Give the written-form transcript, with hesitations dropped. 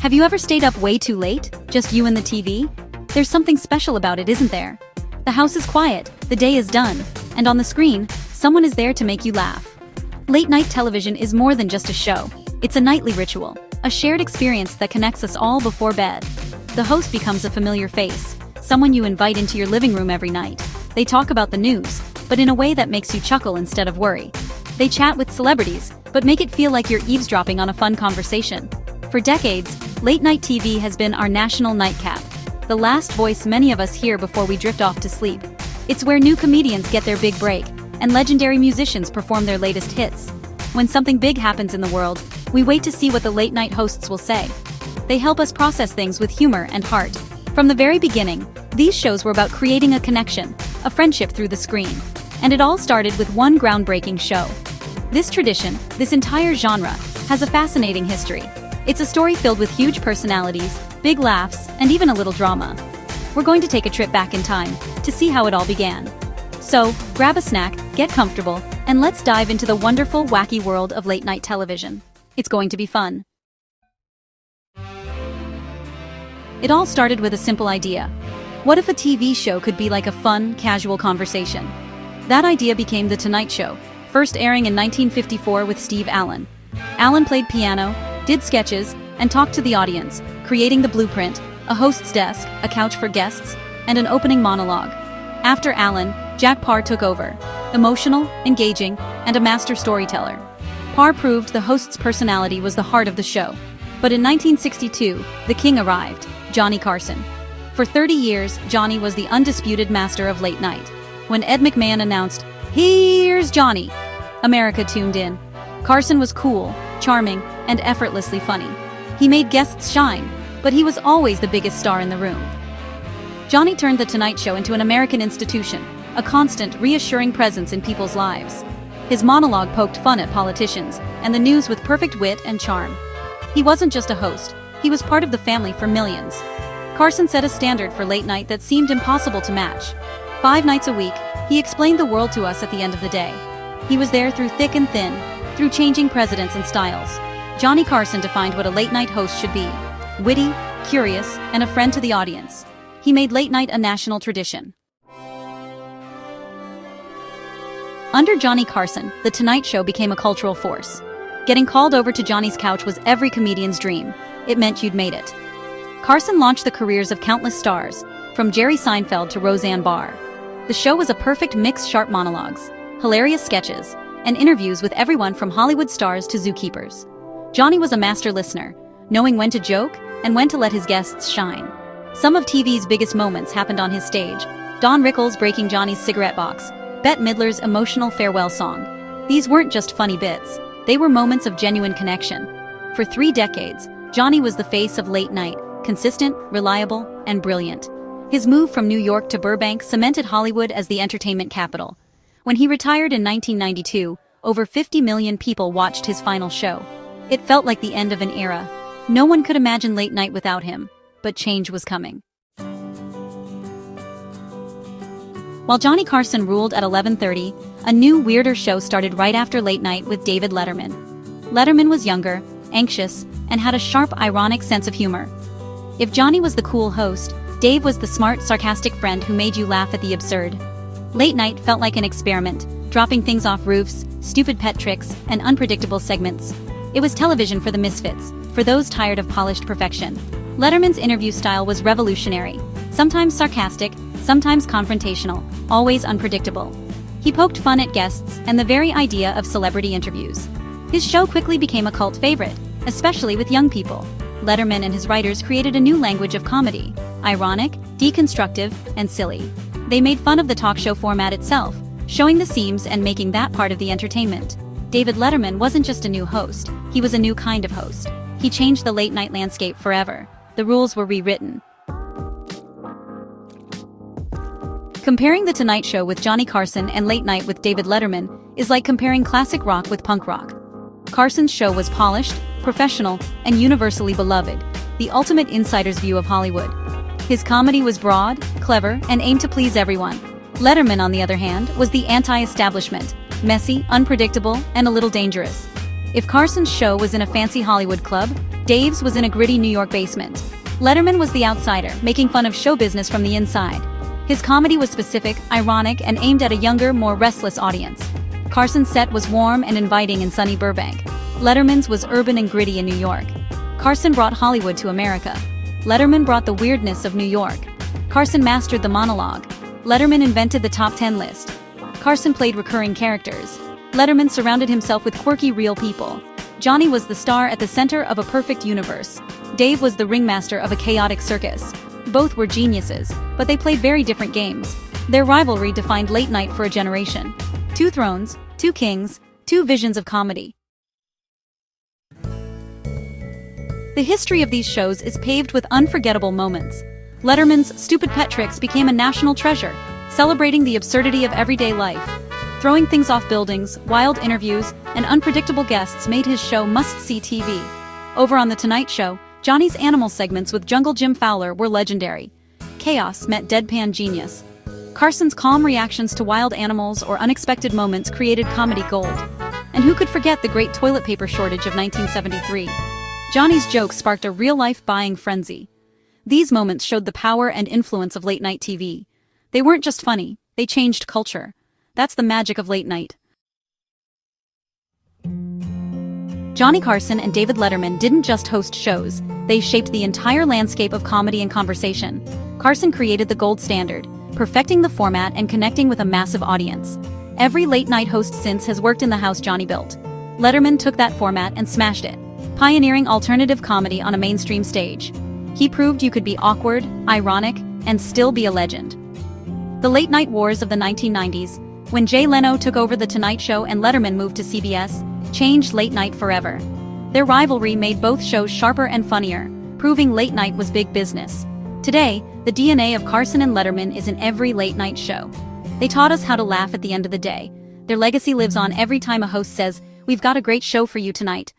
Have you ever stayed up way too late, just you and the TV? There's something special about it, isn't there? The house is quiet, the day is done, and on the screen, someone is there to make you laugh. Late-night television is more than just a show. It's a nightly ritual, a shared experience that connects us all before bed. The host becomes a familiar face, someone you invite into your living room every night. They talk about the news, but in a way that makes you chuckle instead of worry. They chat with celebrities, but make it feel like you're eavesdropping on a fun conversation. For decades, late-night TV has been our national nightcap, the last voice many of us hear before we drift off to sleep. It's where new comedians get their big break, and legendary musicians perform their latest hits. When something big happens in the world, we wait to see what the late-night hosts will say. They help us process things with humor and heart. From the very beginning, these shows were about creating a connection, a friendship through the screen. And it all started with one groundbreaking show. This tradition, this entire genre, has a fascinating history. It's a story filled with huge personalities, big laughs, and even a little drama. We're going to take a trip back in time to see how it all began. So, grab a snack, get comfortable, and let's dive into the wonderful, wacky world of late-night television. It's going to be fun. It all started with a simple idea. What if a TV show could be like a fun, casual conversation? That idea became The Tonight Show, first airing in 1954 with Steve Allen. Allen played piano, did sketches, and talked to the audience, creating the blueprint, a host's desk, a couch for guests, and an opening monologue. After Allen, Jack Paar took over, emotional, engaging, and a master storyteller. Paar proved the host's personality was the heart of the show. But in 1962, the king arrived, Johnny Carson. For 30 years, Johnny was the undisputed master of late night. When Ed McMahon announced, "Here's Johnny," America tuned in. Carson was cool, charming, and effortlessly funny. He made guests shine, but he was always the biggest star in the room. Johnny turned The Tonight Show into an American institution, a constant, reassuring presence in people's lives. His monologue poked fun at politicians, and the news with perfect wit and charm. He wasn't just a host, he was part of the family for millions. Carson set a standard for late night that seemed impossible to match. 5 nights a week, he explained the world to us at the end of the day. He was there through thick and thin, through changing presidents and styles. Johnny Carson defined what a late-night host should be: witty, curious, and a friend to the audience. He made late night a national tradition. Under Johnny Carson, The Tonight Show became a cultural force. Getting called over to Johnny's couch was every comedian's dream. It meant you'd made it. Carson launched the careers of countless stars, from Jerry Seinfeld to Roseanne Barr. The show was a perfect mix: sharp monologues, hilarious sketches, and interviews with everyone from Hollywood stars to zookeepers. Johnny was a master listener, knowing when to joke and when to let his guests shine. Some of TV's biggest moments happened on his stage: Don Rickles breaking Johnny's cigarette box, Bette Midler's emotional farewell song. These weren't just funny bits, they were moments of genuine connection. For 3 decades, Johnny was the face of late night, consistent, reliable, and brilliant. His move from New York to Burbank cemented Hollywood as the entertainment capital. When he retired in 1992, over 50 million people watched his final show. It felt like the end of an era. No one could imagine late night without him, but change was coming. While Johnny Carson ruled at 11:30, a new, weirder show started right after late night with David Letterman. Letterman was younger, anxious, and had a sharp, ironic sense of humor. If Johnny was the cool host, Dave was the smart, sarcastic friend who made you laugh at the absurd. Late night felt like an experiment, dropping things off roofs, stupid pet tricks, and unpredictable segments. It was television for the misfits, for those tired of polished perfection. Letterman's interview style was revolutionary, sometimes sarcastic, sometimes confrontational, always unpredictable. He poked fun at guests and the very idea of celebrity interviews. His show quickly became a cult favorite, especially with young people. Letterman and his writers created a new language of comedy: ironic, deconstructive, and silly. They made fun of the talk show format itself, showing the seams and making that part of the entertainment. David Letterman wasn't just a new host, he was a new kind of host. He changed the late-night landscape forever. The rules were rewritten. Comparing The Tonight Show with Johnny Carson and Late Night with David Letterman is like comparing classic rock with punk rock. Carson's show was polished, professional, and universally beloved, the ultimate insider's view of Hollywood. His comedy was broad, clever, and aimed to please everyone. Letterman, on the other hand, was the anti-establishment, messy, unpredictable, and a little dangerous. If Carson's show was in a fancy Hollywood club, Dave's was in a gritty New York basement. Letterman was the outsider, making fun of show business from the inside. His comedy was specific, ironic, and aimed at a younger, more restless audience. Carson's set was warm and inviting in sunny Burbank. Letterman's was urban and gritty in New York. Carson brought Hollywood to America. Letterman brought the weirdness of New York. Carson mastered the monologue. Letterman invented the top 10 list. Carson played recurring characters. Letterman surrounded himself with quirky real people. Johnny was the star at the center of a perfect universe. Dave was the ringmaster of a chaotic circus. Both were geniuses, but they played very different games. Their rivalry defined late night for a generation. Two thrones, two kings, two visions of comedy. The history of these shows is paved with unforgettable moments. Letterman's stupid pet tricks became a national treasure, celebrating the absurdity of everyday life. Throwing things off buildings, wild interviews, and unpredictable guests made his show must-see TV. Over on The Tonight Show, Johnny's animal segments with Jungle Jim Fowler were legendary. Chaos met deadpan genius. Carson's calm reactions to wild animals or unexpected moments created comedy gold. And who could forget the great toilet paper shortage of 1973? Johnny's jokes sparked a real-life buying frenzy. These moments showed the power and influence of late-night TV. They weren't just funny, they changed culture. That's the magic of late night. Johnny Carson and David Letterman didn't just host shows, they shaped the entire landscape of comedy and conversation. Carson created the gold standard, perfecting the format and connecting with a massive audience. Every late-night host since has worked in the house Johnny built. Letterman took that format and smashed it, pioneering alternative comedy on a mainstream stage. He proved you could be awkward, ironic, and still be a legend. The late-night wars of the 1990s, when Jay Leno took over The Tonight Show and Letterman moved to CBS, changed late night forever. Their rivalry made both shows sharper and funnier, proving late night was big business. Today, the DNA of Carson and Letterman is in every late night show. They taught us how to laugh at the end of the day. Their legacy lives on every time a host says, "We've got a great show for you tonight."